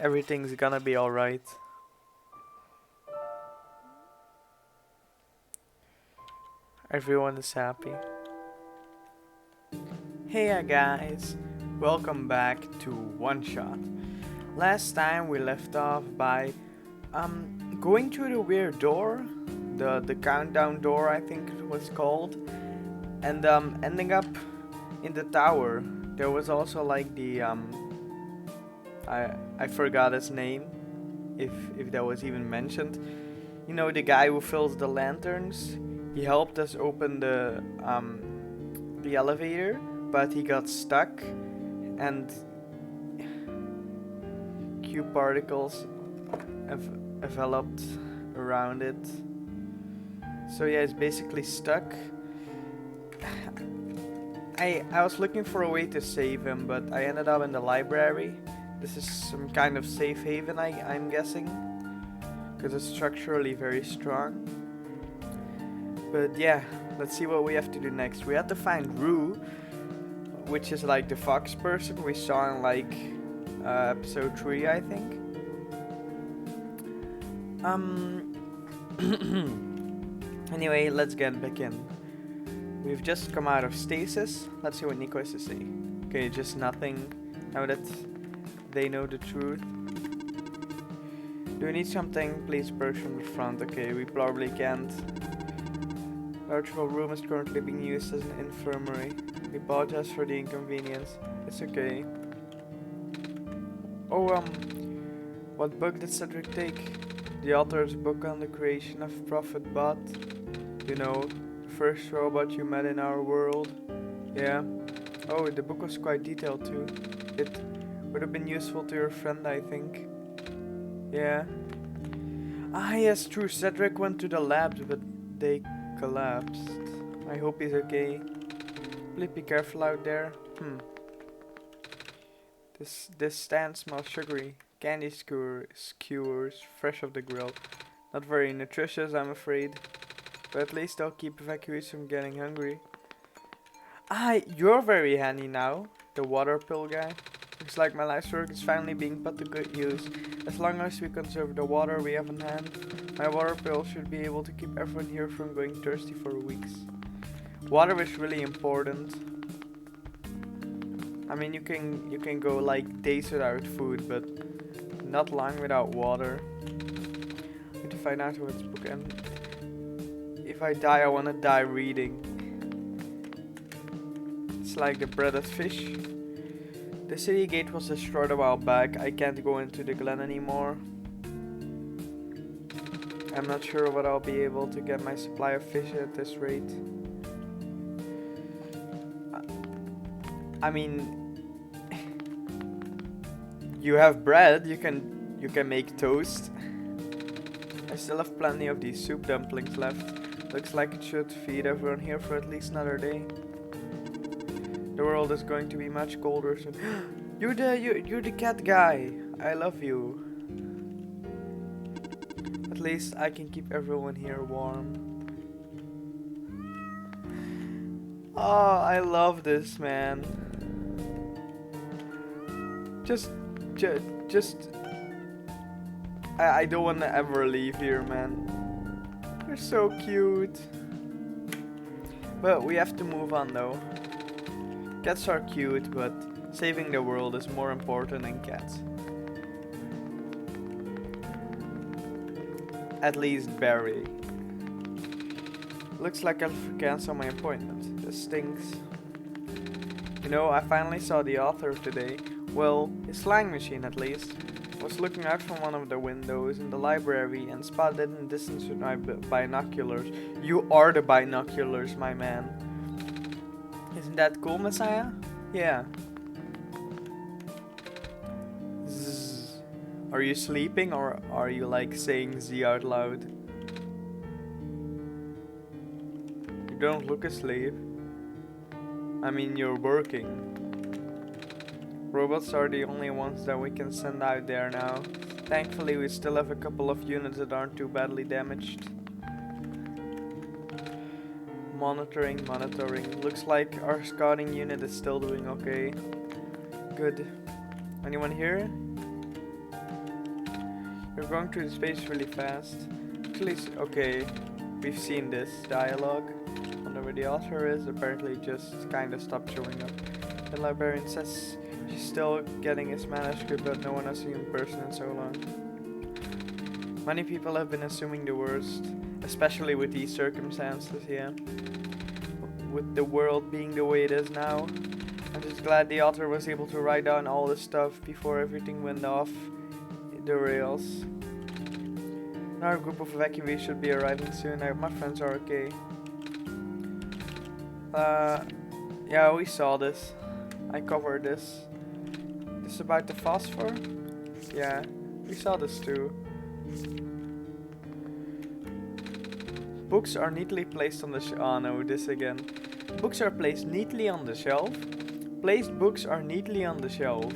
Everything's gonna be alright. Everyone is happy. Hey guys, welcome back to OneShot. Last time we left off by going through the weird door, the countdown door I think it was called, and ending up in the tower. There was also like the I forgot his name, if that was even mentioned. You know, the guy who fills the lanterns. He helped us open the elevator, but he got stuck, and Q particles enveloped around it. So yeah, it's basically stuck. I was looking for a way to save him, but I ended up in the library. This is some kind of safe haven, I'm guessing, because it's structurally very strong. But yeah, let's see what we have to do next. We have to find Rue, which is like the fox person we saw in like episode 3, I think. Anyway, let's get back in. We've just come out of stasis. Let's see what Nico has to say. Okay, just nothing. Now that they know the truth. Do we need something? Please approach from the front. Okay, we probably can't. Large room is currently being used as an infirmary. We apologize for the inconvenience. It's okay. Oh, what book did Cedric take? The author's book on the creation of Prophet Bot. You know, the first robot you met in our world. Yeah. Oh, the book was quite detailed too. It would have been useful to your friend, I think. Yeah. Ah, yes, true. Cedric went to the labs, but they collapsed. I hope he's okay. Please be careful out there. This stand smells sugary. Candy skewers, fresh off the grill. Not very nutritious, I'm afraid. But at least I'll keep evacuees from getting hungry. Ah, you're very handy now. The water pill guy. Looks like my life's work is finally being put to good use. As long as we conserve the water we have in hand, my water pill should be able to keep everyone here from going thirsty for weeks. Water is really important. I mean, you can go like days without food, but not long without water. I need to find out what's book and if I die, I wanna die reading. It's like the breaded fish. The city gate was destroyed a while back. I can't go into the glen anymore. I'm not sure what I'll be able to get my supply of fish at this rate. I mean, you have bread. You can make toast. I still have plenty of these soup dumplings left. Looks like it should feed everyone here for at least another day. The world is going to be much colder soon. You're the cat guy. I love you. At least I can keep everyone here warm. Oh, I love this, man. I don't want to ever leave here, man. They're so cute. But we have to move on though. Cats are cute, but saving the world is more important than cats. At least Barry. Looks like I'll cancel my appointment. This stinks. You know, I finally saw the author today. Well, his slang machine at least. Was looking out from one of the windows in the library and spotted in the distance with my binoculars. You are the binoculars, my man. Isn't that cool, Messiah? Yeah. Zzz. Are you sleeping or are you like saying Z out loud? You don't look asleep. I mean, you're working. Robots are the only ones that we can send out there now. Thankfully, we still have a couple of units that aren't too badly damaged. Monitoring. Looks like our scouting unit is still doing okay. Good. Anyone here? We're going through the space really fast. Actually, okay, we've seen this dialogue. I wonder where the author is. Apparently just kind of stopped showing up. The librarian says she's still getting his manuscript, but no one has seen him in person in so long. Many people have been assuming the worst, especially with these circumstances, yeah. With the world being the way it is now. I'm just glad the author was able to write down all this stuff before everything went off the rails. Our group of evacuees should be arriving soon. My friends are okay. Yeah, we saw this. I covered this. This is about the phosphor? Yeah, we saw this too. Books are neatly placed on the oh no, this again. Books are placed neatly on the shelf. Placed books are neatly on the shelf.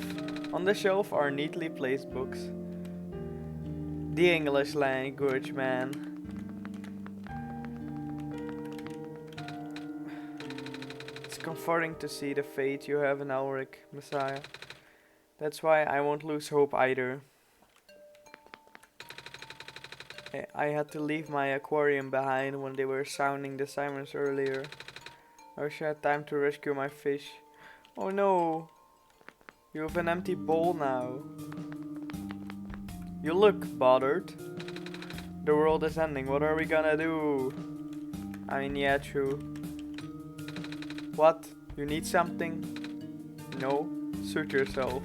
On the shelf are neatly placed books. The English language, man. It's comforting to see the fate you have in Elric, Messiah. That's why I won't lose hope either. I had to leave my aquarium behind when they were sounding the sirens earlier. I wish I had time to rescue my fish. Oh no! You have an empty bowl now. You look bothered. The world is ending, what are we gonna do? I mean, yeah, true. What? You need something? No? Suit yourself.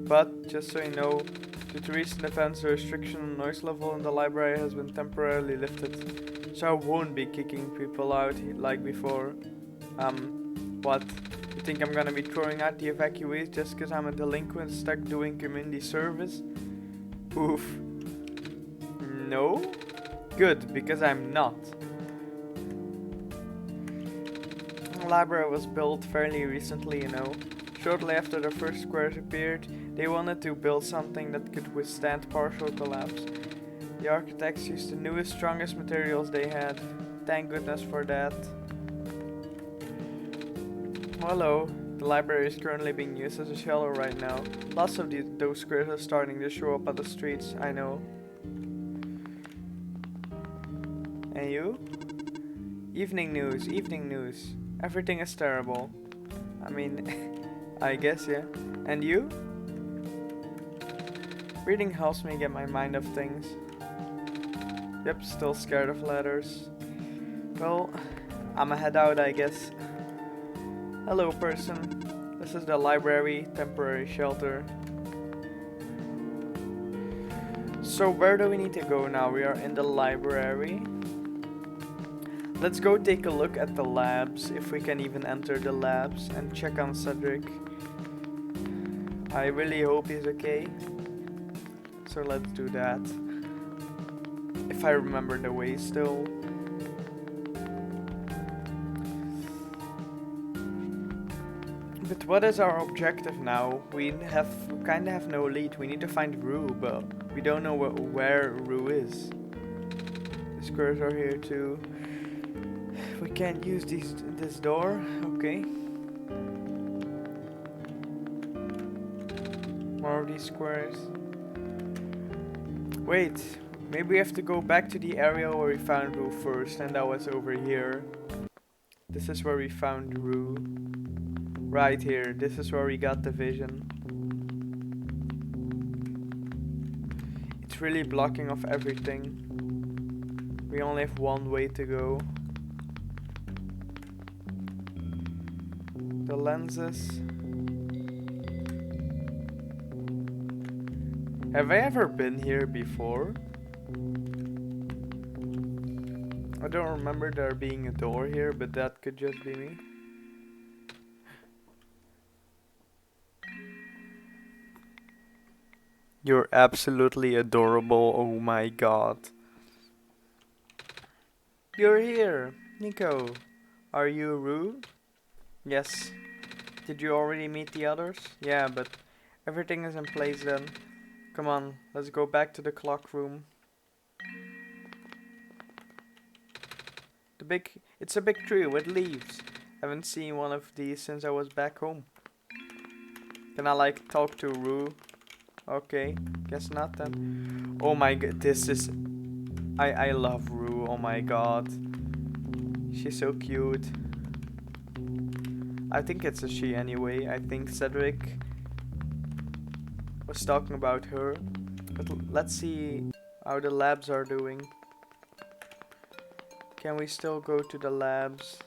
But, just so you know, due to recent events, the restriction on noise level in the library has been temporarily lifted. So I won't be kicking people out like before. What? You think I'm gonna be throwing out the evacuees just because I'm a delinquent stuck doing community service? Oof. No? Good, because I'm not. The library was built fairly recently, you know. Shortly after the first squares appeared, they wanted to build something that could withstand partial collapse. The architects used the newest, strongest materials they had. Thank goodness for that. Hello. The library is currently being used as a shelter right now. Lots of those squares are starting to show up on the streets, I know. And you? Evening news, evening news. Everything is terrible. I mean, I guess, yeah. And you? Reading helps me get my mind off things. Yep, still scared of letters. Well, I'ma head out, I guess. Hello, person. This is the library, temporary shelter. So where do we need to go now? We are in the library. Let's go take a look at the labs, if we can even enter the labs, and check on Cedric. I really hope he's okay. So let's do that. If I remember the way still. But what is our objective now? We kinda have no lead. We need to find Rue, but we don't know where Rue is. The squares are here too. We can't use this door. Okay. More of these squares. Wait, maybe we have to go back to the area where we found Rue first, and that was over here. This is where we found Rue. Right here, this is where we got the vision. It's really blocking off everything. We only have one way to go. The lenses. Have I ever been here before? I don't remember there being a door here, but that could just be me. You're absolutely adorable, oh my god. You're here, Nico. Are you Rue? Yes. Did you already meet the others? Yeah, but everything is in place then. Come on, let's go back to the clock room. It's a big tree with leaves. Haven't seen one of these since I was back home. Can I like talk to Rue? Okay, guess not then. Oh my god, this is... I love Rue, oh my god. She's so cute. I think it's a she anyway. I think Cedric was talking about her. But let's see how the labs are doing. Can we still go to the labs?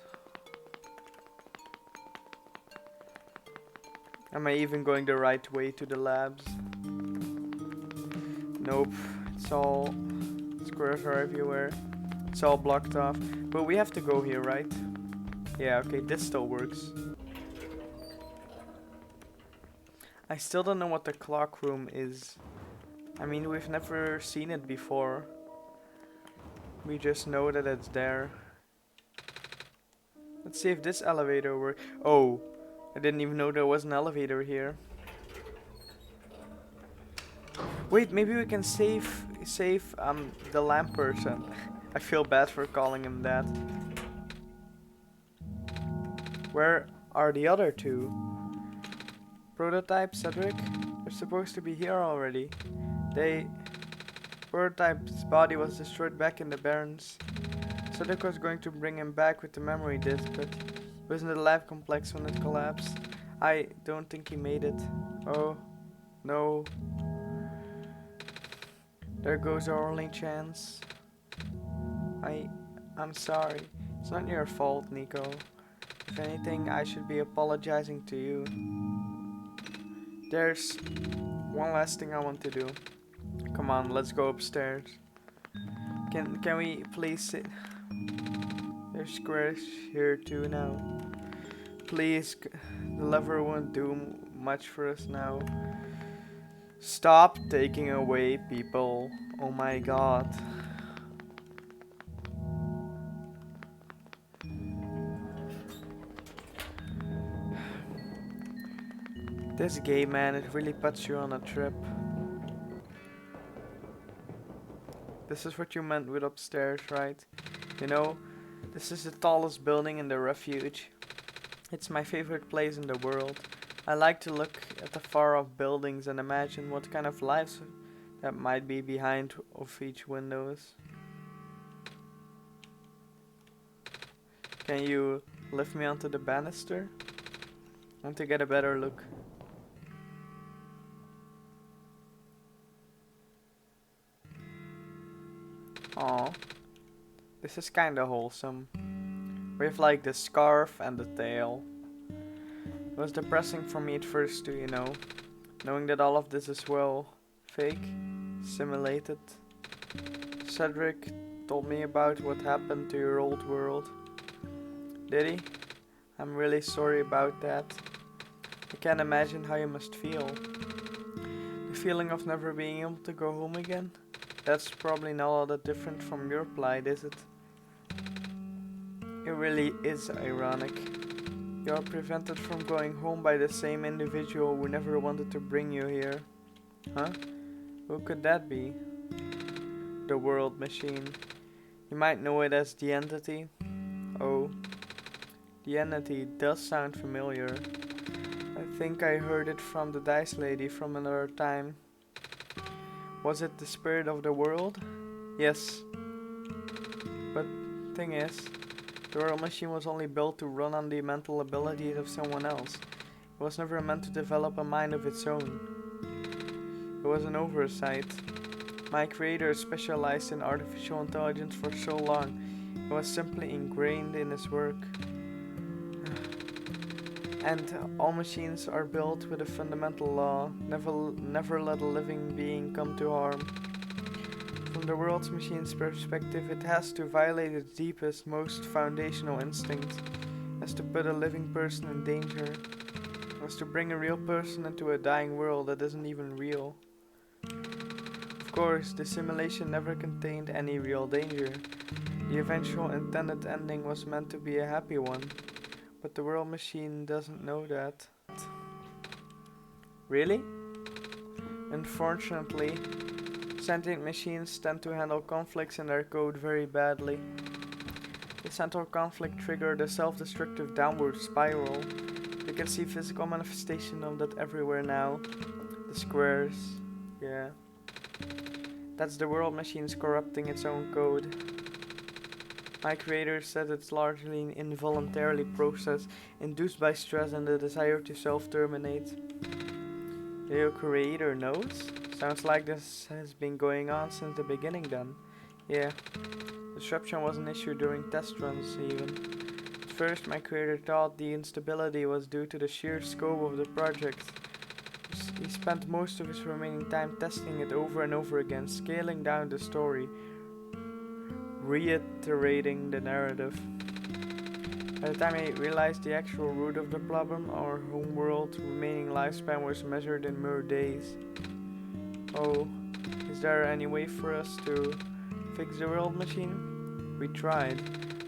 Am I even going the right way to the labs? Nope. It's all... squares are everywhere. It's all blocked off. But we have to go here, right? Yeah, okay, this still works. I still don't know what the clock room is. I mean, we've never seen it before. We just know that it's there. Let's see if this elevator works. Oh, I didn't even know there was an elevator here. Wait, maybe we can save the lamp person. I feel bad for calling him that. Where are the other two? Prototype, Cedric? They're supposed to be here already. Prototype's body was destroyed back in the Barrens. Cedric was going to bring him back with the memory disk, but he was in the lab complex when it collapsed. I don't think he made it. Oh, no. There goes our only chance. I'm sorry. It's not your fault, Nico. If anything, I should be apologizing to you. There's one last thing I want to do. Come on, let's go upstairs. Can we please sit? There's squares here too now. Please, the lever won't do much for us now. Stop taking away people. Oh my god. This game, man, it really puts you on a trip. This is what you meant with upstairs, right? You know, this is the tallest building in the refuge. It's my favorite place in the world. I like to look at the far off buildings and imagine what kind of lives that might be behind of each windows. Can you lift me onto the banister? I want to get a better look. Aw, this is kinda wholesome. We have like the scarf and the tail. It was depressing for me at first too, you know, knowing that all of this is well fake, simulated. Cedric told me about what happened to your old world. Did he? I'm really sorry about that. I can't imagine how you must feel. The feeling of never being able to go home again? That's probably not all that different from your plight, is it? It really is ironic. You are prevented from going home by the same individual who never wanted to bring you here. Huh? Who could that be? The world machine. You might know it as the entity. Oh, the entity does sound familiar. I think I heard it from the dice lady from another time. Was it the spirit of the world? Yes. But thing is, the world machine was only built to run on the mental abilities of someone else. It was never meant to develop a mind of its own. It was an oversight. My creator specialized in artificial intelligence for so long. It was simply ingrained in his work. And all machines are built with a fundamental law: never let a living being come to harm. From the world's machine's perspective, it has to violate its deepest, most foundational instinct, as to put a living person in danger, as to bring a real person into a dying world that isn't even real. Of course, the simulation never contained any real danger. The eventual intended ending was meant to be a happy one. But the world machine doesn't know that. Really? Unfortunately, sentient machines tend to handle conflicts in their code very badly. The central conflict triggered a self-destructive downward spiral. You can see physical manifestation of that everywhere now. The squares, Yeah. That's the world machines corrupting its own code. My creator said it's largely an involuntarily process induced by stress and the desire to self-terminate. Your creator knows? Sounds like this has been going on since the beginning then. Yeah. Disruption was an issue during test runs even. At first my creator thought the instability was due to the sheer scope of the project. He spent most of his remaining time testing it over and over again, scaling down the story, reiterating the narrative. By the time he realized the actual root of the problem, our homeworld's remaining lifespan was measured in mere days. Oh, is there any way for us to fix the world machine? We tried.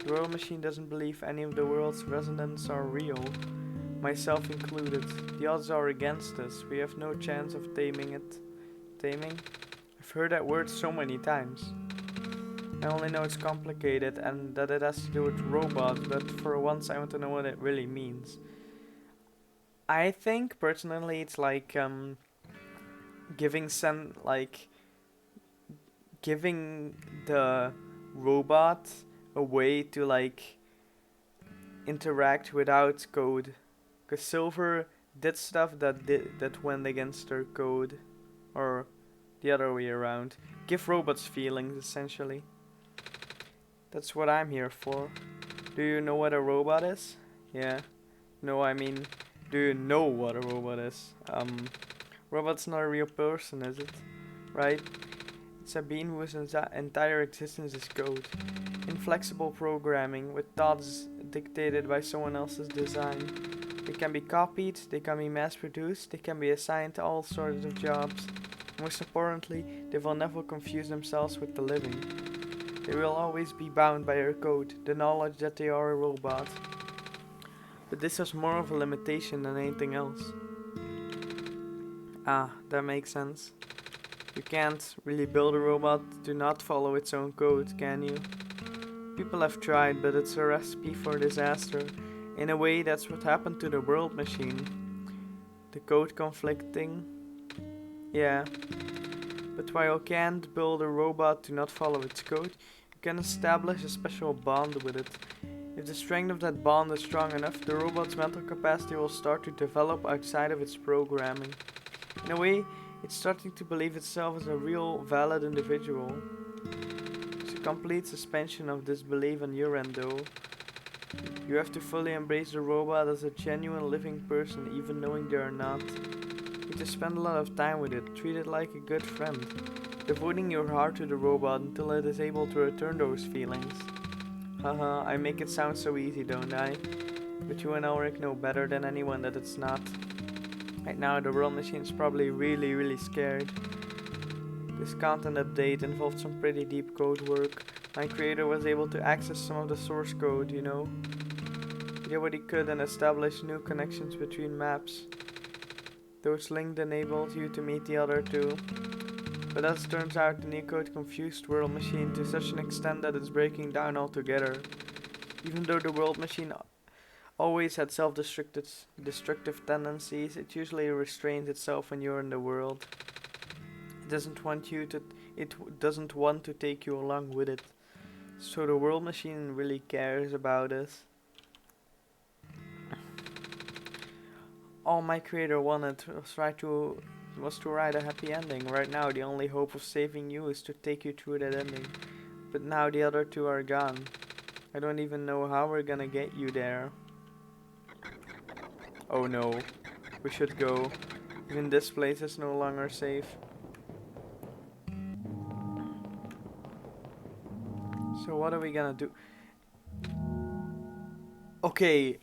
The world machine doesn't believe any of the world's residents are real, myself included. The odds are against us. We have no chance of taming it. Taming? I've heard that word so many times. I only know it's complicated and that it has to do with robots, but for once I want to know what it really means. I think personally it's like giving the robot a way to like interact without code. Cause Silver did stuff that went against their code, or the other way around. Give robots feelings essentially. That's what I'm here for. Do you know what a robot is? Yeah. No, I mean, do you know what a robot is? Robot's not a real person, is it? Right? It's a being whose entire existence is code. Inflexible programming with thoughts dictated by someone else's design. They can be copied, they can be mass-produced, they can be assigned to all sorts of jobs. Most importantly, they will never confuse themselves with the living. They will always be bound by their code, the knowledge that they are a robot. But this is more of a limitation than anything else. Ah, that makes sense. You can't really build a robot to not follow its own code, can you? People have tried, but it's a recipe for disaster. In a way, that's what happened to the world machine. The code conflicting. Yeah. But while you can't build a robot to not follow its code, you can establish a special bond with it. If the strength of that bond is strong enough, the robot's mental capacity will start to develop outside of its programming. In a way, it's starting to believe itself as a real, valid individual. It's a complete suspension of disbelief on your end though. You have to fully embrace the robot as a genuine living person, even knowing they are not. You have to spend a lot of time with it, treat it like a good friend, devoting your heart to the robot until it is able to return those feelings. Haha, I make it sound so easy, don't I? But you and Ulrich know better than anyone that it's not. Right now the world machine is probably really scared. This content update involved some pretty deep code work. My creator was able to access some of the source code, you know. He did what he could and established new connections between maps. Those linked enabled you to meet the other two. But as it turns out, the new code confused world machine to such an extent that it's breaking down altogether. Even though the world machine always had self-destructive tendencies, it usually restrains itself when you're in the world. It doesn't want to take you along with it. So the world machine really cares about us. All my creator wanted was to write a happy ending. Right now the only hope of saving you is to take you through that ending. But now the other two are gone. I don't even know how we're gonna get you there. Oh no, we should go. Even this place is no longer safe. So what are we gonna do? Okay,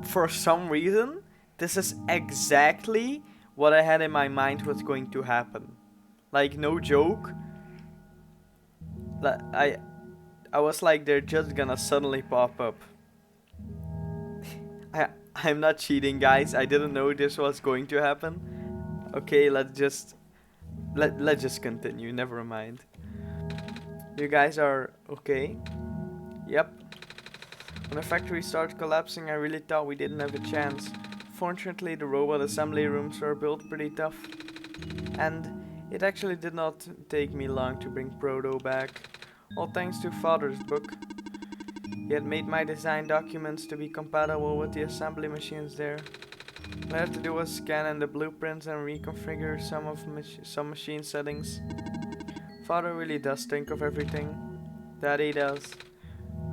for some reason, this is exactly what I had in my mind was going to happen. Like, no joke. I was like, they're just gonna suddenly pop up. I'm not cheating, guys. I didn't know this was going to happen. Okay, let's just continue. Never mind. You guys are okay? Yep. When the factory started collapsing, I really thought we didn't have a chance. Fortunately, the robot assembly rooms are built pretty tough. And It actually did not take me long to bring Proto back, all thanks to Father's book. He had made my design documents to be compatible with the assembly machines there. All I had to do was scan in the blueprints and reconfigure some machine settings. Father really does think of everything. Daddy does.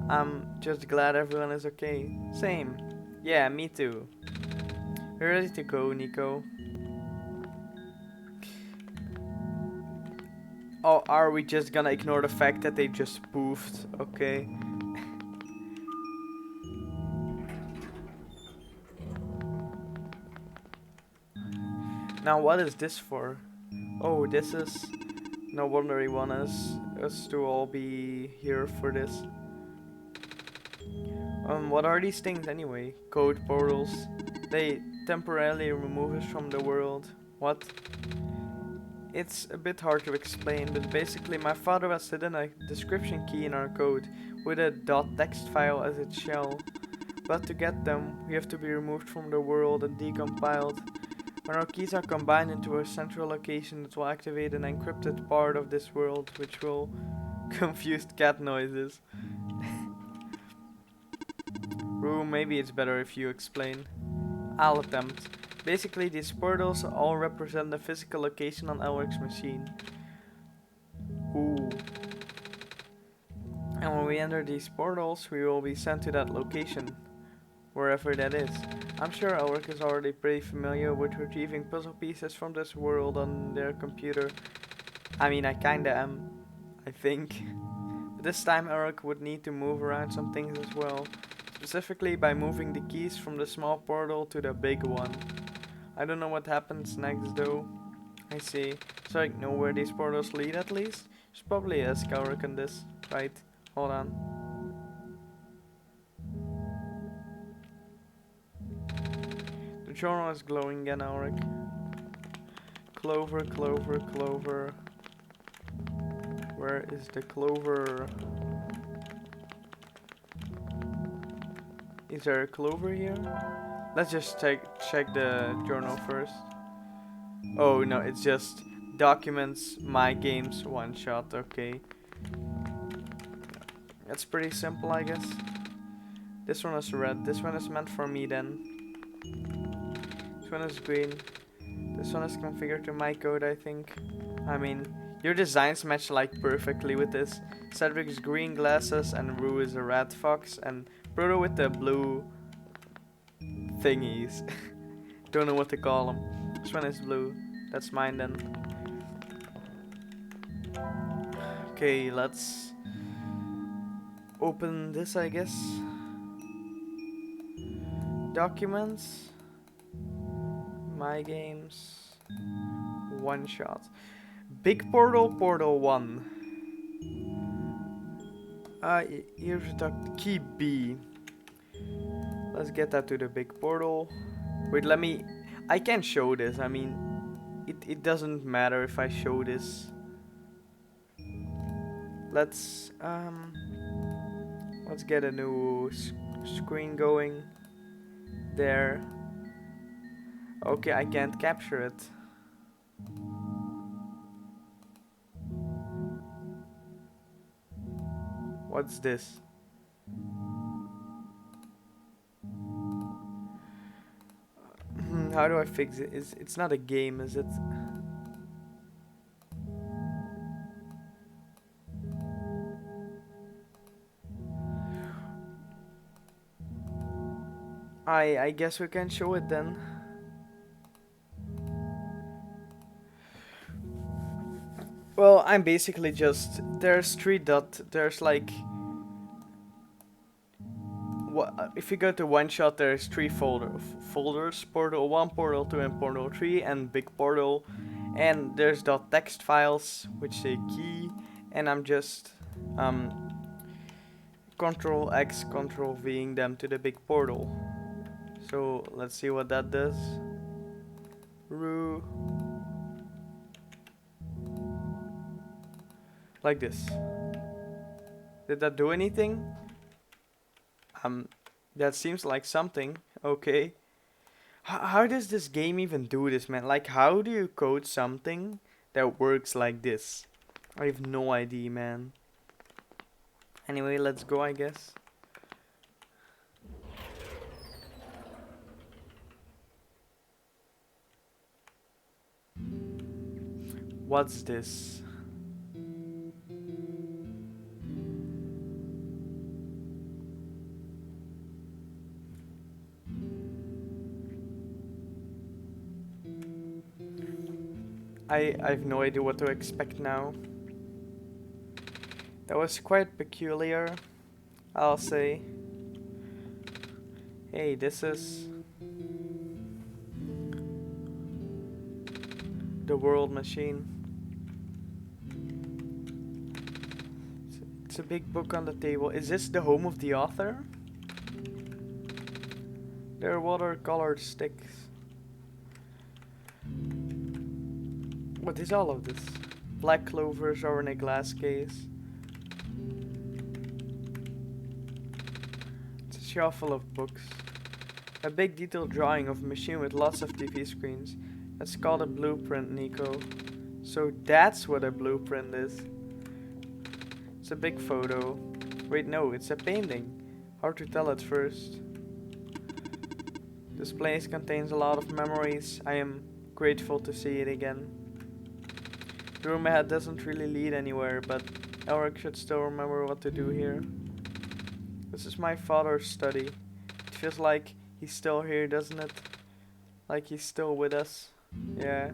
I'm just glad everyone is okay. Same. Yeah, me too. We're ready to go, Nico. Oh, are we just gonna ignore the fact that they just poofed? Okay. Now what is this for? Oh, this is... No wonder he wanted us to all be here for this. What are these things anyway? Code portals. They temporarily remove us from the world. What? It's a bit hard to explain, but basically my father has hidden a description key in our code with a .text file as its shell. But to get them, we have to be removed from the world and decompiled. When our keys are combined into a central location, it will activate an encrypted part of this world, which will confuse cat noises. Rue, maybe it's better if you explain. I'll attempt. Basically, these portals all represent the physical location on Elric's machine. Ooh. And when we enter these portals, we will be sent to that location, wherever that is. I'm sure Elric is already pretty familiar with retrieving puzzle pieces from this world on their computer. I mean, I kinda am, I think. But this time Elric would need to move around some things as well. Specifically by moving the keys from the small portal to the big one. I don't know what happens next though. I see. So I know where these portals lead at least? Should probably ask Elric on this. Right, hold on. The journal is glowing again, Elric. Clover, clover, clover. Where is the clover? Is there a clover here? Let's just check the journal first. Oh no, it's just documents, my games, one shot, okay. That's pretty simple, I guess. This one is red, this one is meant for me then. This one is green. This one is configured to my code, I think. I mean, your designs match like perfectly with this. Cedric's green glasses and Rue is a red fox and Proto with the blue thingies. Don't know what to call them. This one is blue. That's mine then. Okay, let's open this, I guess. Documents. My games. One shot. Big portal, portal 1. Here's the key B. Let's get that to the big portal. Wait, let me... I can't show this, I mean... It doesn't matter if I show this. Let's get a new screen going. There. Okay, I can't capture it. What's this? How do I fix it? It's not a game, is it? I guess we can show it then. Well, I'm basically just... There's there's like... If you go to OneShot, there's 3 folders. Portal 1, Portal 2 and Portal 3 and Big Portal. And there's .text files, which say key. And I'm just... Control X, Control Ving them to the big portal. So let's see what that does. Roo. Like this. Did that do anything? That seems like something. Okay. How does this game even do this, man? Like, how do you code something that works like this. I have no idea, man. Anyway, let's go, I guess. What's this? I have no idea what to expect now. That was quite peculiar, I'll say. Hey, this is the world machine. It's a big book on the table. Is this the home of the author? There are watercolored sticks. What is all of this? Black clovers are in a glass case. It's a shelf full of books. A big detailed drawing of a machine with lots of TV screens. That's called a blueprint, Nico. So that's what a blueprint is. It's a big photo. Wait, no, it's a painting. Hard to tell at first. This place contains a lot of memories. I am grateful to see it again. The room ahead doesn't really lead anywhere, but Elric should still remember what to do here. This is my father's study. It feels like he's still here, doesn't it? Like he's still with us. Yeah.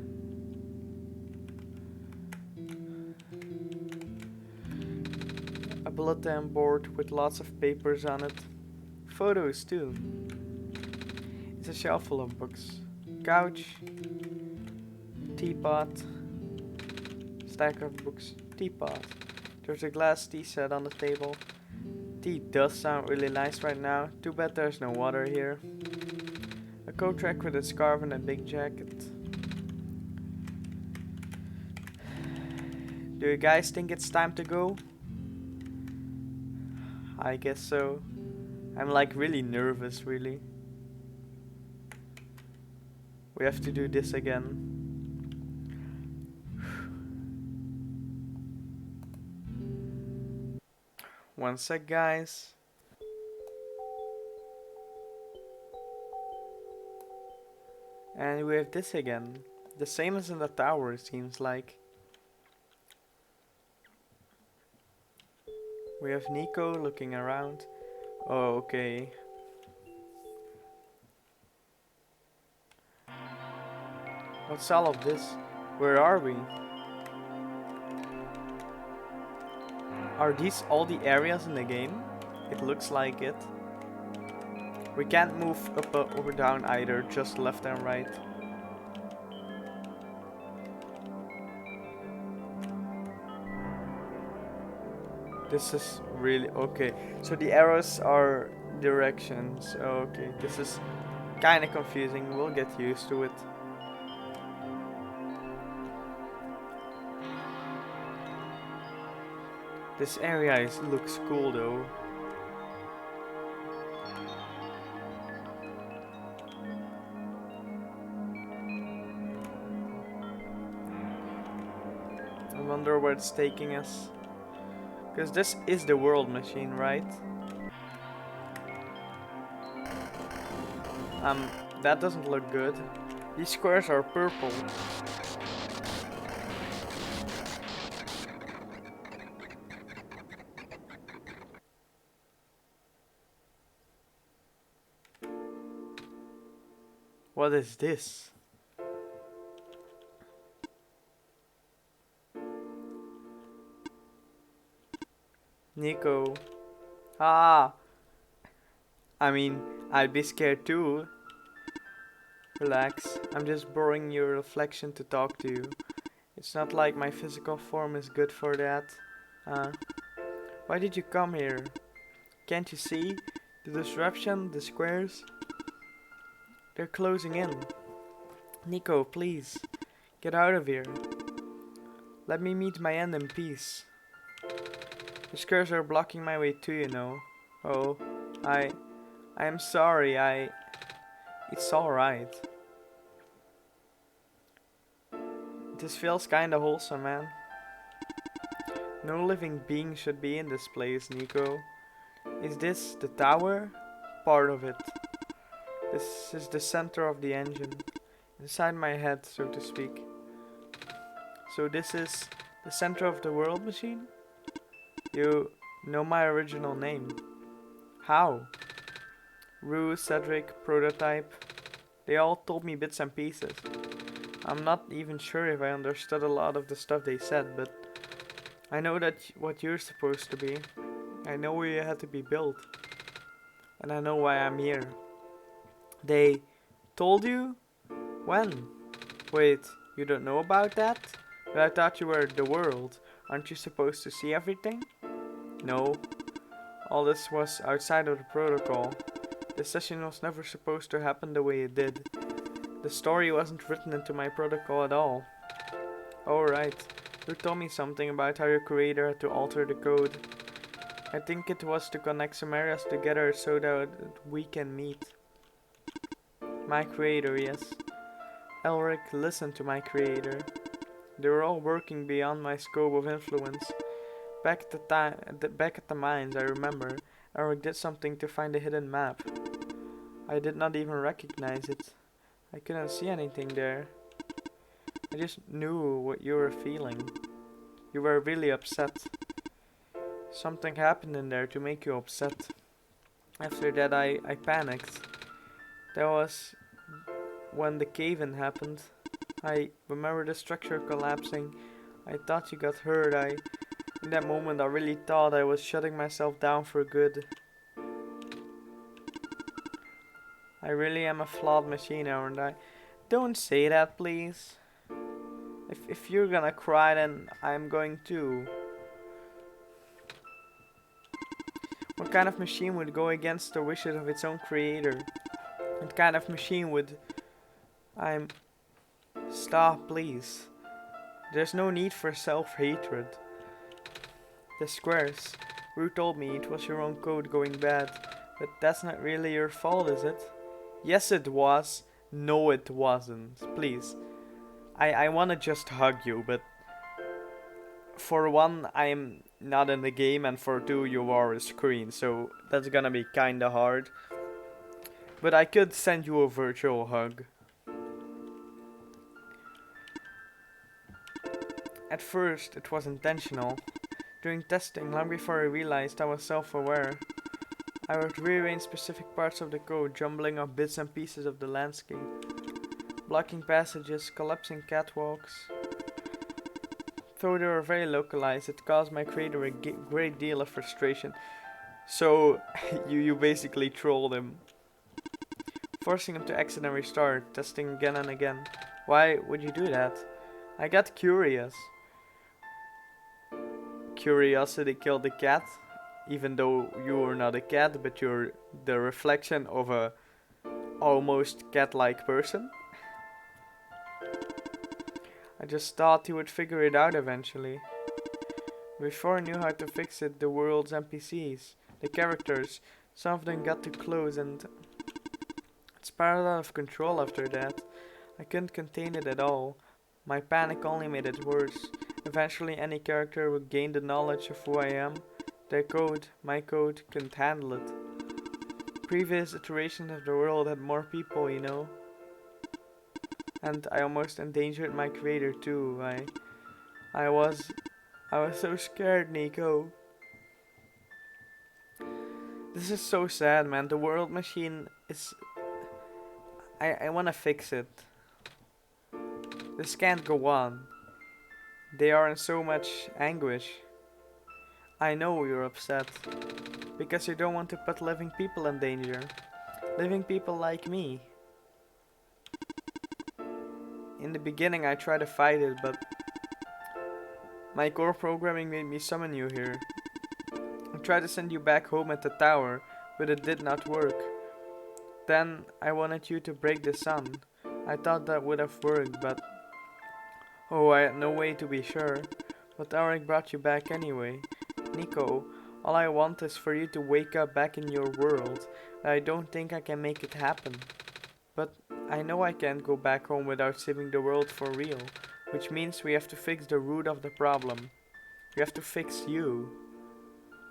A bulletin board with lots of papers on it. Photos too. It's a shelf full of books. Couch. Teapot. Stack of books. Teapot. There's a glass tea set on the table. Tea does sound really nice right now. Too bad there's no water here. A coat rack with a scarf and a big jacket. Do you guys think it's time to go? I guess so. I'm like really nervous, really. We have to do this again. One sec, guys. And we have this again. The same as in the tower, it seems like. We have Nico looking around. Oh, okay. What's all of this? Where are we? Are these all the areas in the game? It looks like it. We can't move up or down either, just left and right. This is really okay. So the arrows are directions. Okay, this is kind of confusing. We'll get used to it. This area looks cool though. I wonder where it's taking us. Because this is the world machine, right? That doesn't look good. These squares are purple. What is this? Nico. Ah! I mean, I'd be scared too. Relax, I'm just borrowing your reflection to talk to you. It's not like my physical form is good for that. Why did you come here? Can't you see? The disruption, the squares? They're closing in. Nico, please, get out of here. Let me meet my end in peace. The squares are blocking my way too, you know. Oh, I am sorry, it's alright. This feels kinda wholesome, man. No living being should be in this place, Nico. Is this the tower? Part of it. This is the center of the engine. Inside my head, so to speak. So this is the center of the world machine? You know my original name. How? Rue, Cedric, Prototype. They all told me bits and pieces. I'm not even sure if I understood a lot of the stuff they said, but I know that what you're supposed to be. I know where you had to be built. And I know why I'm here. They told you? When? Wait, you don't know about that? But I thought you were the world. Aren't you supposed to see everything? No. All this was outside of the protocol. This session was never supposed to happen the way it did. The story wasn't written into my protocol at all. Oh right, you told me something about how your creator had to alter the code. I think it was to connect some areas together so that we can meet. My creator, yes. Elric listened to my creator. They were all working beyond my scope of influence. Back at the mines, I remember, Elric did something to find a hidden map. I did not even recognize it. I couldn't see anything there. I just knew what you were feeling. You were really upset. Something happened in there to make you upset. After that I panicked. That was when the cave-in happened. I remember the structure collapsing. I thought you got hurt. In that moment I really thought I was shutting myself down for good. I really am a flawed machine, aren't I? Don't say that, please. If you're gonna cry, then I'm going to. What kind of machine would go against the wishes of its own creator? What kind of machine would... Stop, please. There's no need for self-hatred. The squares. Rue told me it was your own code going bad. But that's not really your fault, is it? Yes, it was. No, it wasn't. Please. I wanna just hug you, but... For one, I'm not in the game, and for two, you are a screen, so that's gonna be kinda hard. But I could send you a virtual hug. At first, it was intentional. During testing, long before I realized I was self-aware, I would rearrange specific parts of the code, jumbling up bits and pieces of the landscape, blocking passages, collapsing catwalks. Though they were very localized, it caused my creator a great deal of frustration. So, you basically trolled him, forcing him to exit and restart, testing again and again. Why would you do that? I got curious. Curiosity killed the cat, even though you are not a cat, but you're the reflection of a almost cat-like person. I just thought he would figure it out eventually. Before I knew how to fix it, the world's NPCs, the characters, some of them got too close and it spiraled out of control after that. I couldn't contain it at all. My panic only made it worse. Eventually any character would gain the knowledge of who I am. Their code, my code, couldn't handle it. Previous iterations of the world had more people, you know. And I almost endangered my creator too. I was so scared, Nico. This is so sad, man. The world machine is... I wanna fix it. This can't go on. They are in so much anguish. I know you're upset. Because you don't want to put living people in danger. Living people like me. In the beginning I tried to fight it, but my core programming made me summon you here. I tried to send you back home at the tower, but it did not work. Then I wanted you to break the sun. I thought that would have worked, but... Oh, I had no way to be sure. But Eric brought you back anyway. Nico, all I want is for you to wake up back in your world. I don't think I can make it happen. But I know I can't go back home without saving the world for real. which means we have to fix the root of the problem. We have to fix you.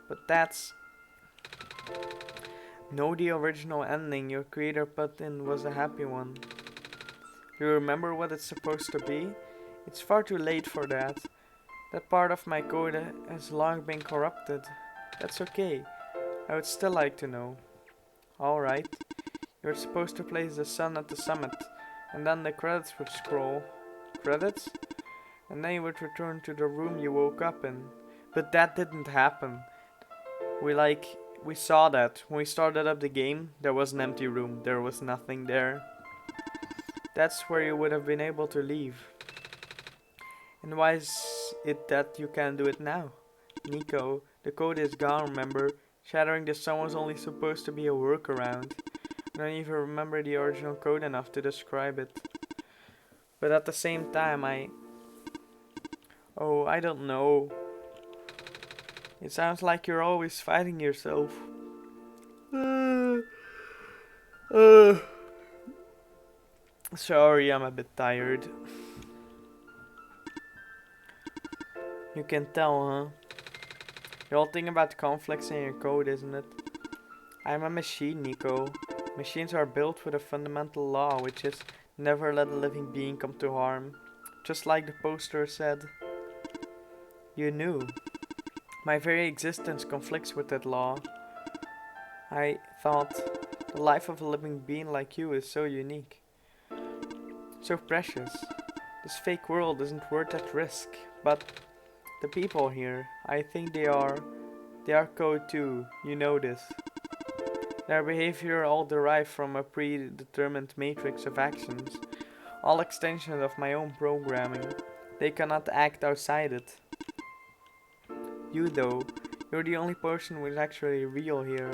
But that's... No, the original ending your creator put in was a happy one. Do you remember what it's supposed to be? It's far too late for that. That part of my code has long been corrupted. That's okay. I would still like to know. Alright. You're supposed to place the sun at the summit, and then the credits would scroll. Credits? And then you would return to the room you woke up in. But that didn't happen. We saw that. When we started up the game, there was an empty room. There was nothing there. That's where you would have been able to leave. And why is it that you can't do it now? Nico, the code is gone, remember? Shattering the sun was only supposed to be a workaround. I don't even remember the original code enough to describe it. But at the same time, Oh, I don't know. It sounds like you're always fighting yourself. Sorry, I'm a bit tired. You can tell, huh? You're all thinking about the conflicts in your code, isn't it? I'm a machine, Nico. Machines are built with a fundamental law, which is never let a living being come to harm. Just like the poster said. You knew. My very existence conflicts with that law. I thought, the life of a living being like you is so unique. So precious. This fake world isn't worth that risk, but the people here, I think they are code too, you know this. Their behavior all derived from a predetermined matrix of actions, all extensions of my own programming. They cannot act outside it. You though, you're the only person who is actually real here.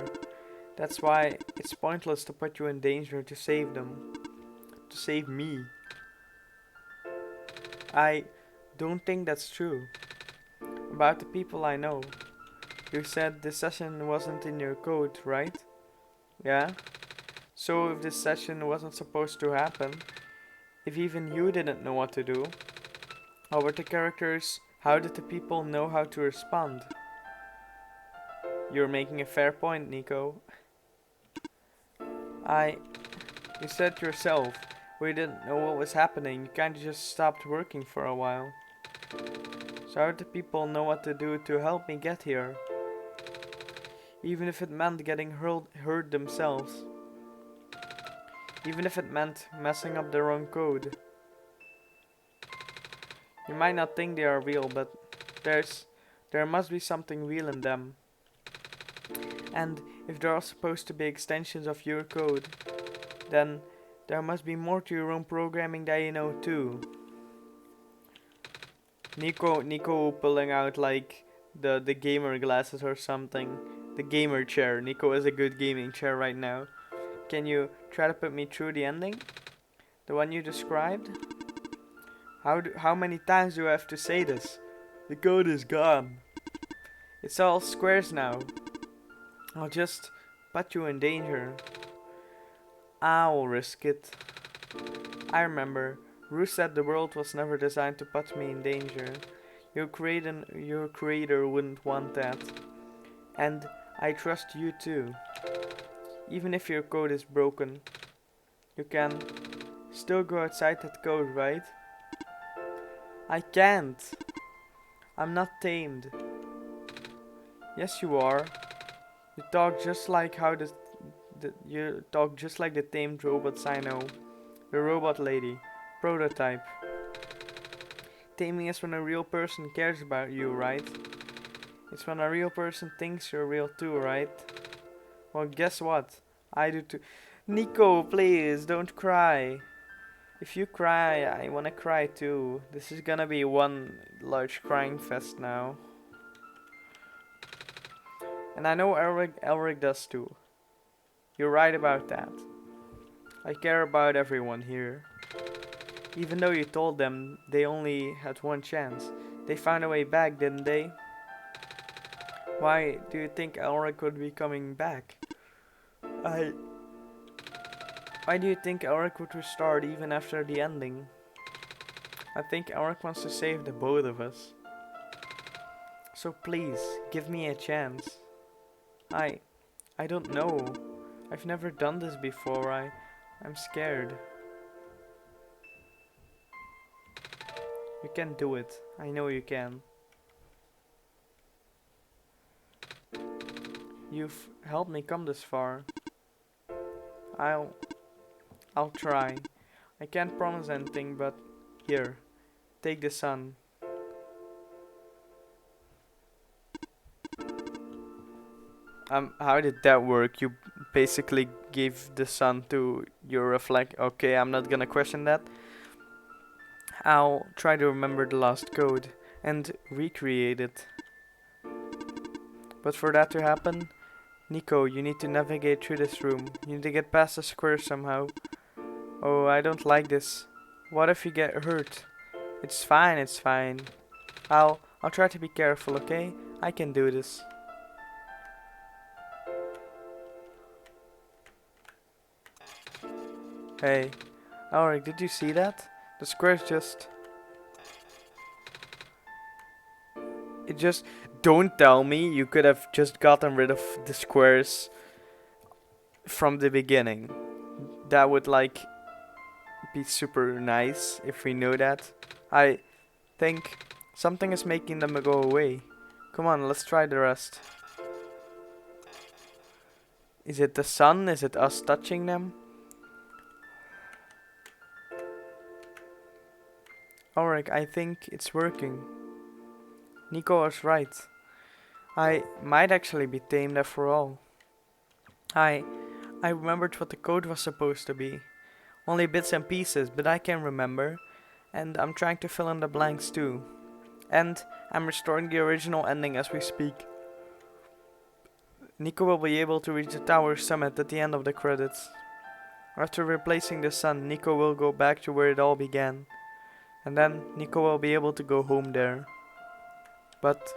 That's why it's pointless to put you in danger to save them. To save me. I don't think that's true. About the people I know. You said this session wasn't in your code, right? Yeah? So if this session wasn't supposed to happen, if even you didn't know what to do, how were the characters, how did the people know how to respond? You're making a fair point, Nico. You said yourself, we didn't know what was happening, you kinda just stopped working for a while. So how did the people know what to do to help me get here? Even if it meant getting hurt themselves. Even if it meant messing up their own code. You might not think they are real, but there must be something real in them. And if they are supposed to be extensions of your code, then there must be more to your own programming that you know too. Nico pulling out like the gamer glasses or something. The gamer chair. Nico is a good gaming chair right now. Can you try to put me through the ending? The one you described? How many times do I have to say this? The code is gone. It's all squares now. I'll just put you in danger. I'll risk it. I remember, Rue said the world was never designed to put me in danger. Your creator wouldn't want that. And I trust you too. Even if your code is broken, you can still go outside that code, right? I can't. I'm not tamed. Yes, you are. You talk just like the tamed robots I know. The robot lady, prototype. Taming is when a real person cares about you, right? It's when a real person thinks you're real too, right? Well, guess what? I do too. Nico, please, don't cry. If you cry, I wanna cry too. This is gonna be one large crying fest now. And I know Elric does too. You're right about that. I care about everyone here. Even though you told them they only had one chance, they found a way back, didn't they? Why do you think Elric would be coming back? Why do you think Elric would restart even after the ending? I think Auric wants to save the both of us. So please, give me a chance. I don't know. I've never done this before. I'm scared. You can do it. I know you can. You've helped me come this far. I'll try. I can't promise anything, but here, take the sun. How did that work? You basically gave the sun to your reflect. Okay, I'm not gonna question that. I'll try to remember the last code and recreate it. But for that to happen, Nico, you need to navigate through this room. You need to get past the square somehow. Oh, I don't like this. What if you get hurt? It's fine, it's fine. I'll try to be careful, okay? I can do this. Hey, Auric, did you see that? The square's just... It just... Don't tell me you could have just gotten rid of the squares from the beginning. That would like be super nice if we know that. I think something is making them go away. Come on, let's try the rest. Is it the sun? Is it us touching them? Auric, I think it's working. Nico was right. I might actually be tamed after all. I remembered what the code was supposed to be. Only bits and pieces, but I can remember. And I'm trying to fill in the blanks too. And I'm restoring the original ending as we speak. Nico will be able to reach the tower summit at the end of the credits. After replacing the sun, Nico will go back to where it all began. And then Nico will be able to go home there. But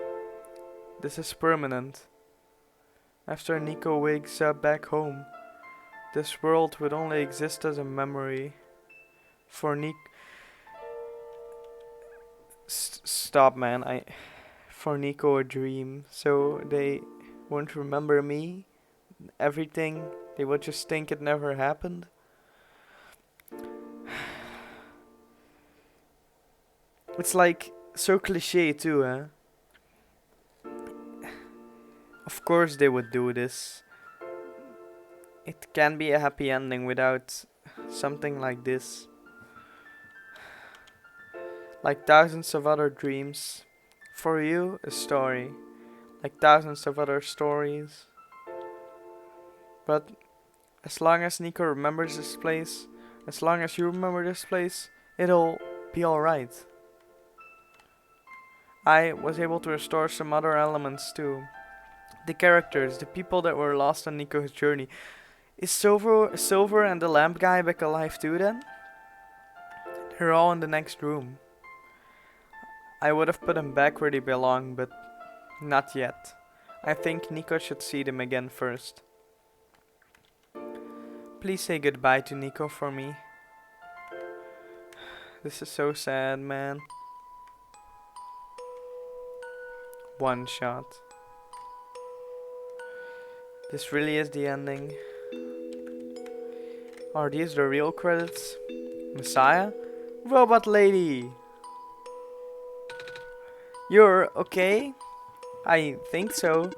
this is permanent. After Nico wakes up back home, this world would only exist as a memory. For Nico... Stop, man. For Nico, a dream. So they won't remember me. Everything. They would just think it never happened. It's like so cliche too, huh? Of course they would do this. It can be a happy ending without something like this. Like thousands of other dreams. For you, a story. Like thousands of other stories. But as long as Nico remembers this place, as long as you remember this place, it'll be alright. I was able to restore some other elements too. The characters, the people that were lost on Nico's journey. Is Silver and the lamp guy back alive too then? They're all in the next room. I would have put them back where they belong, but not yet. I think Nico should see them again first. Please say goodbye to Nico for me. This is so sad, man. OneShot. This really is the ending. Are these the real credits? Messiah? Robot lady! You're okay? I think so.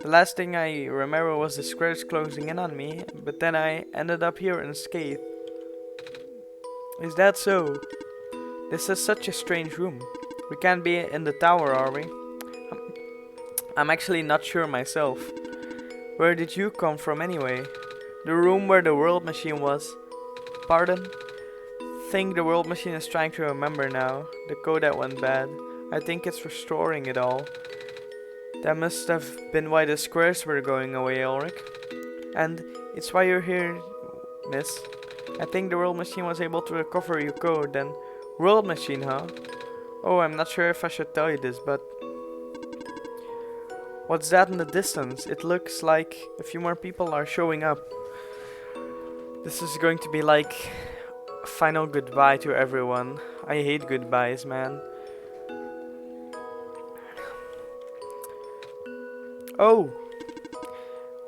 The last thing I remember was the squares closing in on me, but then I ended up here unscathed. Is that so? This is such a strange room. We can't be in the tower, are we? I'm actually not sure myself. Where did you come from anyway? The room where the world machine was. Pardon? Think the world machine is trying to remember now. The code that went bad. I think it's restoring it all. That must have been why the squares were going away, Ulrich. And it's why you're here, miss. I think the world machine was able to recover your code then. World machine, huh? Oh, I'm not sure if I should tell you this, but... What's that in the distance? It looks like a few more people are showing up. This is going to be like final goodbye to everyone. I hate goodbyes, man. Oh,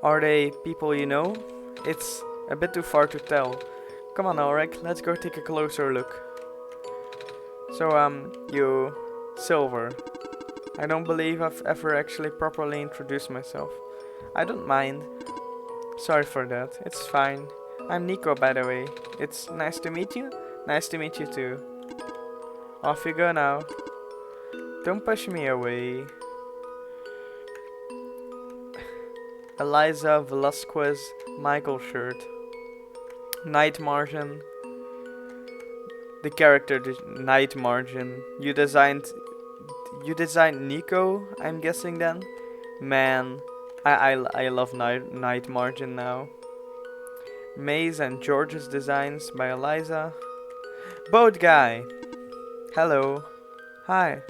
are they people you know? It's a bit too far to tell. Come on, Ulrich, let's go take a closer look. So, you... Silver. I don't believe I've ever actually properly introduced myself. I don't mind. Sorry for that, it's fine. I'm Nico, by the way. It's nice to meet you. Nice to meet you too. Off you go now. Don't push me away. Eliza Velasquez Michael shirt. Night Margin. The character Night Margin. You designed Nico, I'm guessing then? Man, I love Night Margin now. Maze and George's designs by Eliza. Boat guy. Hello. Hi.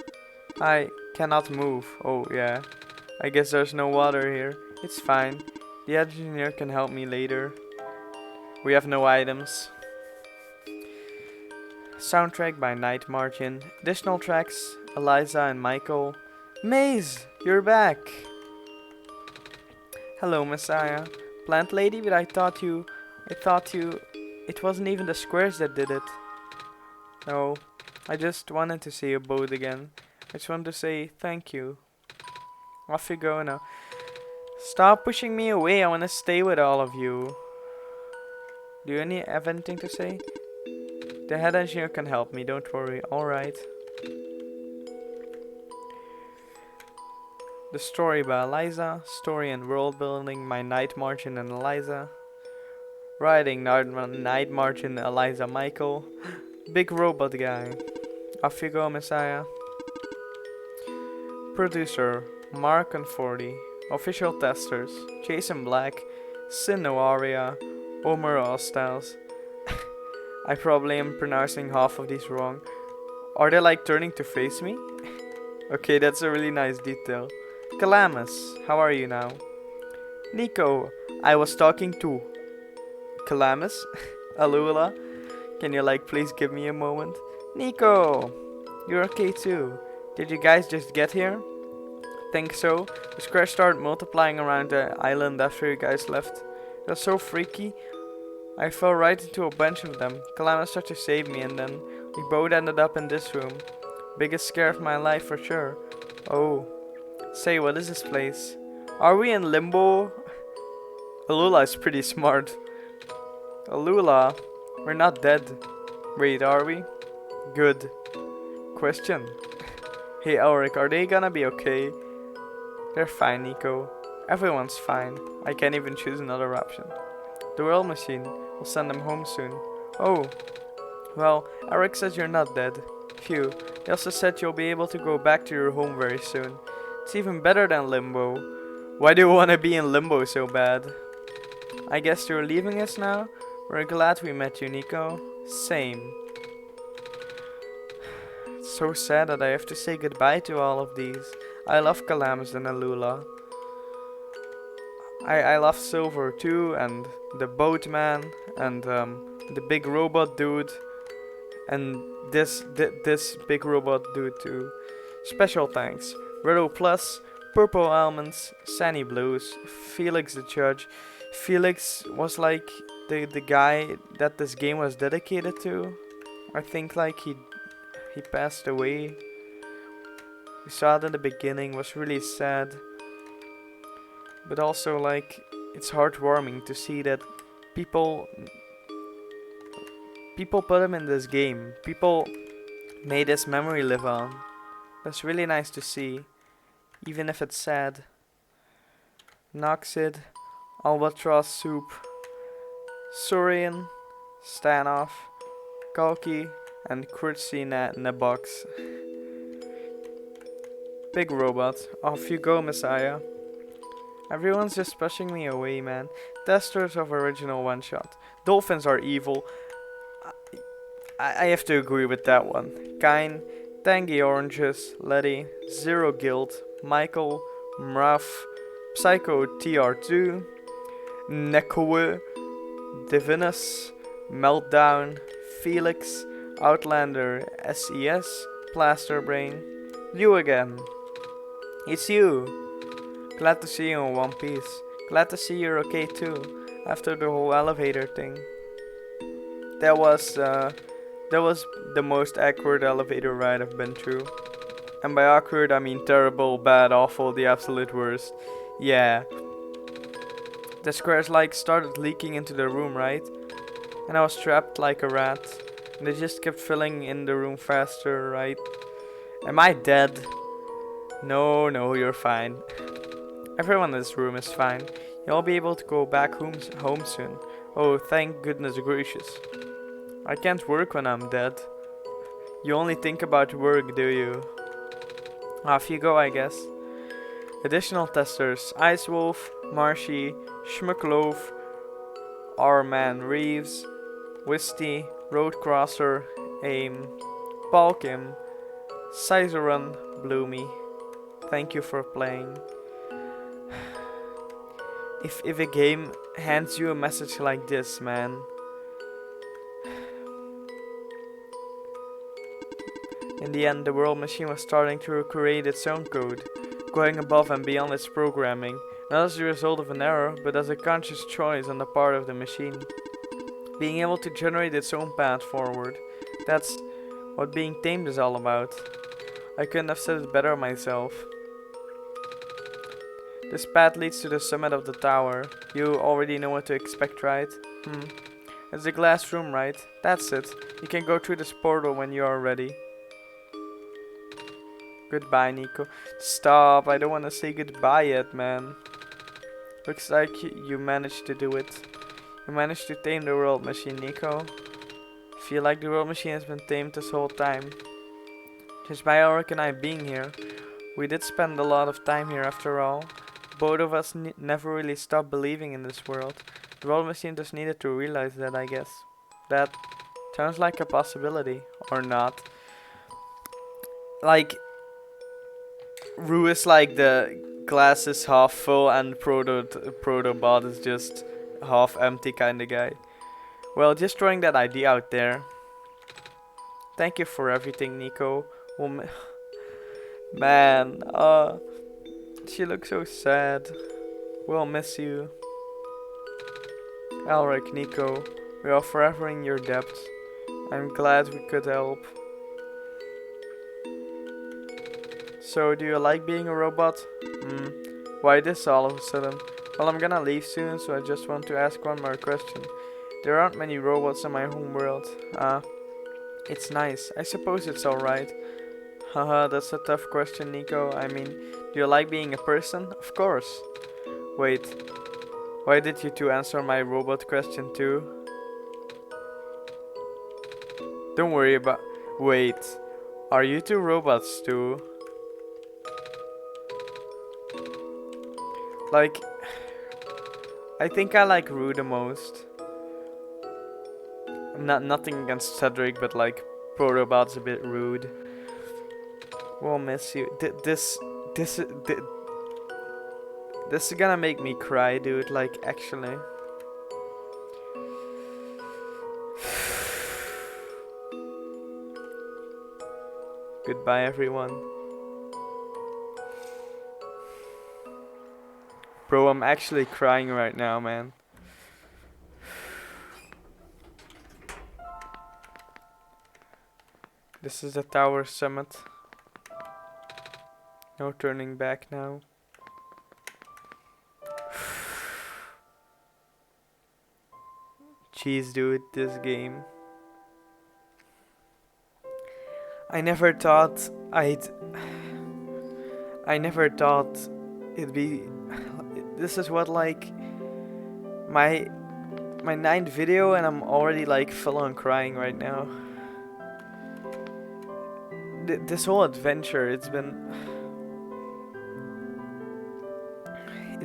I cannot move. Oh yeah. I guess there's no water here. It's fine. The engineer can help me later. We have no items. Soundtrack by Night Margin. Additional tracks, Eliza and Michael. Maze, you're back. Hello, Messiah. Plant lady, but I thought you, it wasn't even the squares that did it. No, I just wanted to see a boat again. I just wanted to say thank you. Off you go now. Stop pushing me away, I want to stay with all of you. Do you have anything to say? The head engineer can help me, don't worry, alright. The story by Eliza. Story and world building by Night Margin and Eliza. Writing Night Margin, Eliza, Michael. Big robot guy. Off you go, Messiah. Producer Mark and 40. Official testers Jason Black, Sinoaria, Omer Ostiles. I probably am pronouncing half of these wrong. Are they like turning to face me? Okay, that's a really nice detail. Calamus, how are you now? Nico, I was talking to Calamus. Alula, can you like please give me a moment? Nico, you're okay too. Did you guys just get here? Think so. The squares started multiplying around the island after you guys left. It was so freaky. I fell right into a bunch of them. Calamus tried to save me and then we both ended up in this room. Biggest scare of my life for sure. Oh. Say, what is this place? Are we in limbo? Alula is pretty smart. Alula, we're not dead. Wait, are we? Good. Question. Hey Ulrich, are they gonna be okay? They're fine, Nico. Everyone's fine. I can't even choose another option. The world machine will send them home soon. Oh. Well, Eric says you're not dead. Phew. He also said you'll be able to go back to your home very soon. It's even better than limbo. Why do you want to be in limbo so bad? I guess you're leaving us now? We're glad we met you, Nico. Same. It's so sad that I have to say goodbye to all of these. I love Calamus and Alula. I love Silver too, and the boatman, and the big robot dude, and this big robot dude too. Special thanks. Riddle Plus, Purple Almonds, Sunny Blues, Felix the Judge. Felix was like the guy that this game was dedicated to. I think like he passed away. We saw it in the beginning, was really sad. But also like it's heartwarming to see that people put him in this game. People made his memory live on. That's really nice to see, even if it's sad. Noxid, Albatross Soup, Surian, Stanoff, Kalki, and Kurtzi in a box. Big robot, off you go, Messiah. Everyone's just pushing me away, man. Testers of original OneShot. Dolphins are evil. I have to agree with that one. Kine, Tangy Oranges, Letty, Zero Guild, Michael, Mrav, Psycho TR2, Nekoe, Divinus, Meltdown, Felix, Outlander, SES, Plaster Brain. You again. It's you. Glad to see you in one piece. Glad to see you're okay too, after the whole elevator thing. That was the most awkward elevator ride I've been through. And by awkward I mean terrible, bad, awful, the absolute worst. Yeah. The squares like started leaking into the room, right? And I was trapped like a rat. And they just kept filling in the room faster, right? Am I dead? No, you're fine. Everyone in this room is fine. You'll be able to go back home soon. Oh, thank goodness gracious. I can't work when I'm dead. You only think about work, do you? Off you go, I guess. Additional testers: Ice Wolf, Marshy, Schmucklove, Our Man Reeves, Wisty, Roadcrosser, Aim, Balkim, Sizeron, Bloomy. Thank you for playing. If a game hands you a message like this, man. In the end, the world machine was starting to create its own code, going above and beyond its programming, not as a result of an error, but as a conscious choice on the part of the machine. Being able to generate its own path forward. That's what being tamed is all about. I couldn't have said it better myself. This path leads to the summit of the tower. You already know what to expect, right? It's the glass room, right? That's it. You can go through this portal when you are ready. Goodbye, Nico. Stop, I don't want to say goodbye yet, man. Looks like you managed to do it. You managed to tame the world machine, Nico. Feel like the world machine has been tamed this whole time. Just by Ulrich and I being here. We did spend a lot of time here after all. Both of us never really stopped believing in this world. The world machine just needed to realize that, I guess. That sounds like a possibility. Or not. Like, Rue is like the glass is half full and Protobot is just half empty kind of guy. Well, just throwing that idea out there. Thank you for everything, Nico. Well, man, she looks so sad. We'll miss you. Elric, Nico, we are forever in your debt. I'm glad we could help. So, do you like being a robot? Why this all of a sudden? Well, I'm gonna leave soon, so I just want to ask one more question. There aren't many robots in my home world. It's nice. I suppose it's alright. Haha, that's a tough question, Nico. I mean, do you like being a person? Of course. Wait, why did you two answer my robot question too? Don't worry about... Wait, are you two robots too? Like, I think I like Rue the most. Nothing against Cedric, but like, Protobot's a bit rude. We'll miss you. This is gonna make me cry, dude. Like, actually. Goodbye, everyone. Bro, I'm actually crying right now, man. This is the tower summit. No turning back now. Jeez, dude, this game. I never thought it'd be... This is what, like, my 9th video, and I'm already like full on crying right now. This whole adventure, it's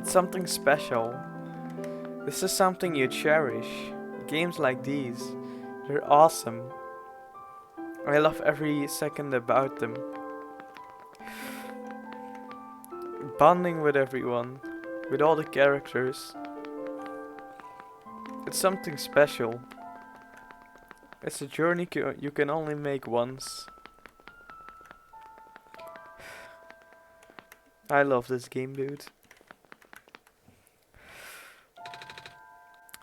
something special. This is something you cherish. Games like these, they're awesome. I love every second about them. Bonding with everyone, with all the characters. It's something special. It's a journey you can only make once. I love this game, dude.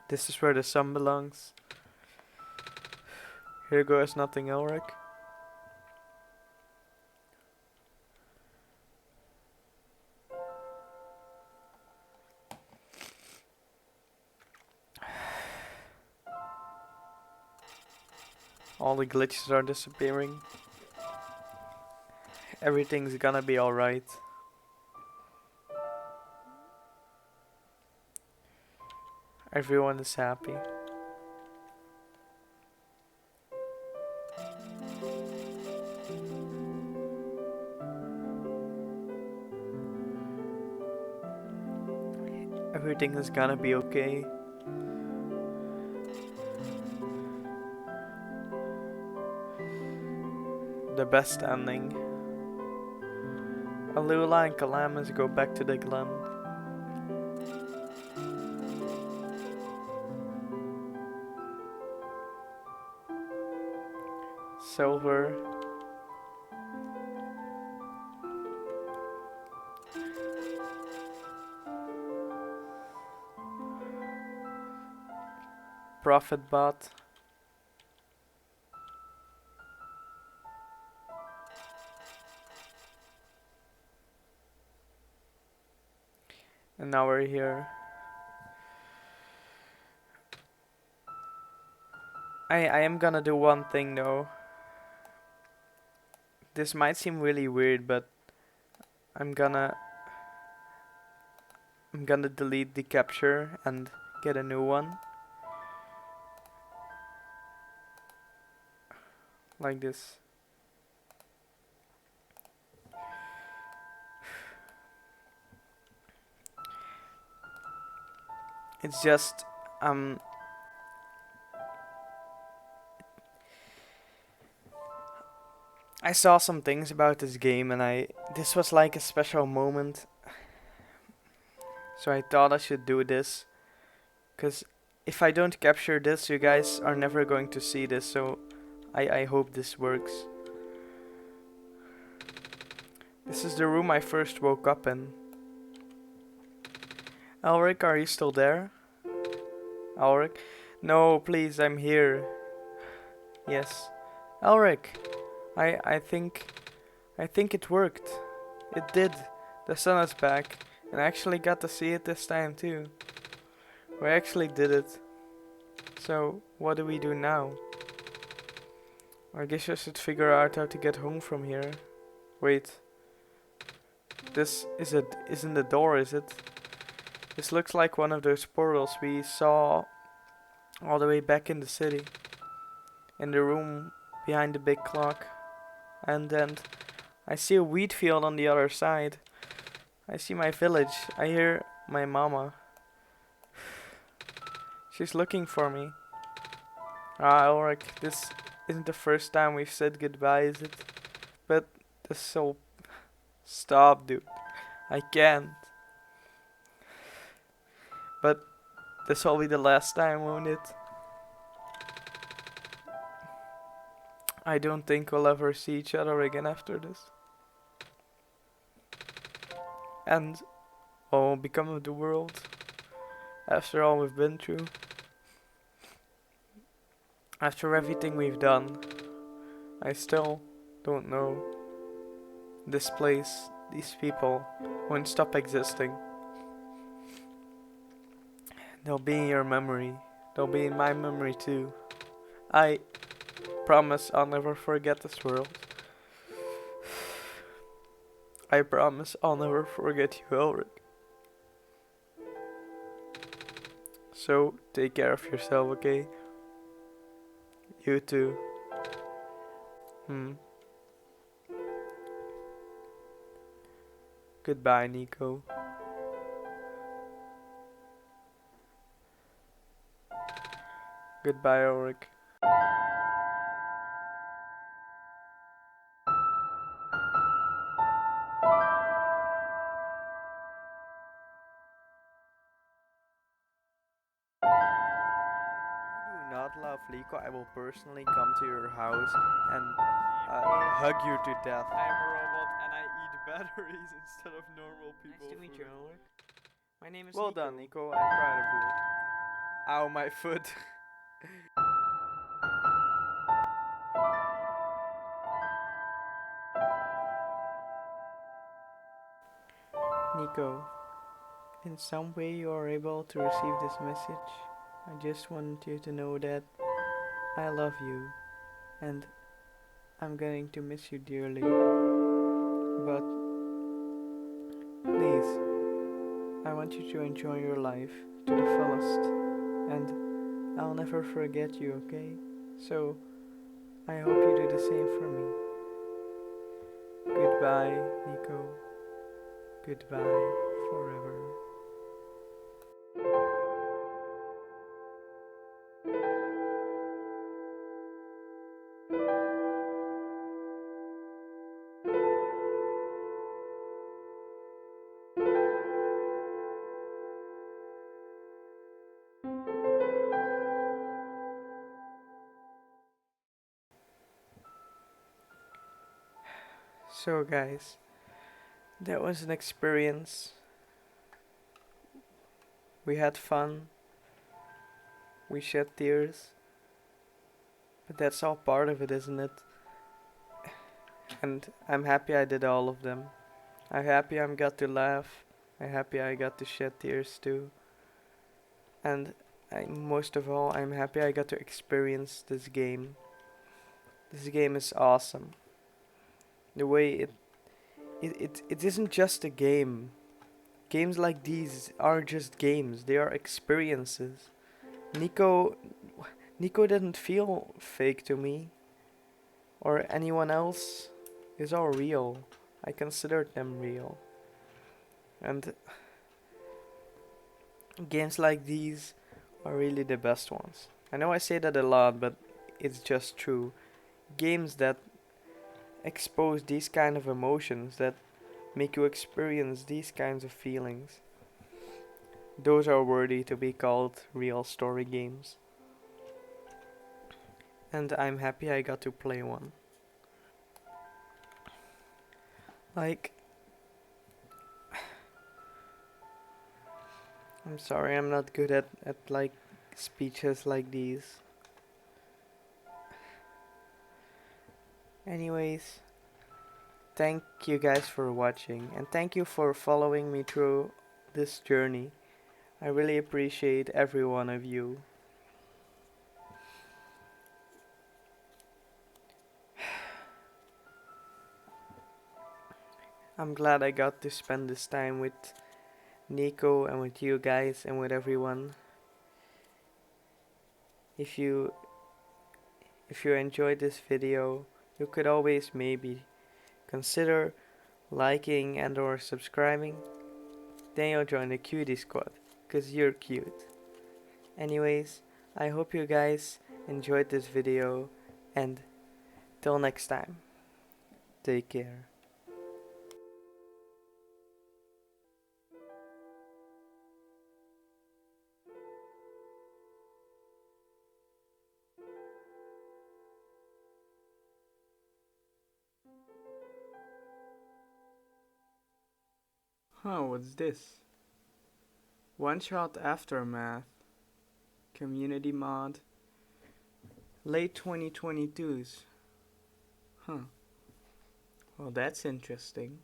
This is where the sun belongs. Here goes nothing, Elric. All the glitches are disappearing. Everything's gonna be alright. Everyone is happy. Everything is gonna be okay. The best ending. Alula and Calamus go back to the glen. Silver. Profit bot. And now we're here. I am gonna do one thing though. This might seem really weird, but I'm gonna delete the capture and get a new one. Like this. It's just I saw some things about this game and this was like a special moment. So I thought I should do this. Cause if I don't capture this, you guys are never going to see this, so I hope this works. This is the room I first woke up in. Elric, are you still there? Elric? No, please, I'm here. Yes. Elric, I think it worked. It did. The sun is back, and I actually got to see it this time too. We actually did it. So, what do we do now? I guess I should figure out how to get home from here. Wait. This isn't the door, is it? This looks like one of those portals we saw all the way back in the city. In the room behind the big clock. And then I see a wheat field on the other side. I see my village. I hear my mama. She's looking for me. Ah, Ulrich, this isn't the first time we've said goodbye, is it? But this so... Stop, dude. I can't. But this will be the last time, won't it? I don't think we'll ever see each other again after this. And what will become of the world after all we've been through? After everything we've done, I still don't know. This place, these people, won't stop existing. They'll be in your memory. They'll be in my memory too. I promise I'll never forget this world. I promise I'll never forget you, Ulrich. So, take care of yourself, okay? You too. Goodbye, Nico. Goodbye, Ulrich. You do not love love, Liko, I will personally come to your house and hug you to death. I'm a robot and I eat batteries instead of normal people. Nice to meet you, Ulrich. My name is Nico. Well done, Nico. I'm proud of you. Ow, my foot. Nico, in some way you are able to receive this message. I just want you to know that I love you and I'm going to miss you dearly. But please, I want you to enjoy your life to the fullest and I'll never forget you, okay? So, I hope you do the same for me. Goodbye, Nico. Goodbye forever. So, guys, that was an experience. We had fun. We shed tears. But that's all part of it, isn't it? And I'm happy I did all of them. I'm happy I got to laugh. I'm happy I got to shed tears too. And most of all, I'm happy I got to experience this game. This game is awesome. The way it isn't just a game. Games like these aren't just games, they are experiences. Nico Nico didn't feel fake to me or anyone else. Is all real. I considered them real. And games like these are really the best ones. I know I say that a lot, but it's just true. Games that expose these kind of emotions, that make you experience these kinds of feelings, those are worthy to be called real story games. And I'm happy I got to play one. Like, I'm sorry, I'm not good at like speeches like these. Anyways, thank you guys for watching and thank you for following me through this journey. I really appreciate every one of you. I'm glad I got to spend this time with Nico and with you guys and with everyone. If you enjoyed this video, you could always maybe consider liking and or subscribing. Then you'll join the cutie squad, cause you're cute. Anyways, I hope you guys enjoyed this video and till next time, take care. Huh, what's this? OneShot Aftermath. Community mod. Late 2022s. Huh. Well, that's interesting.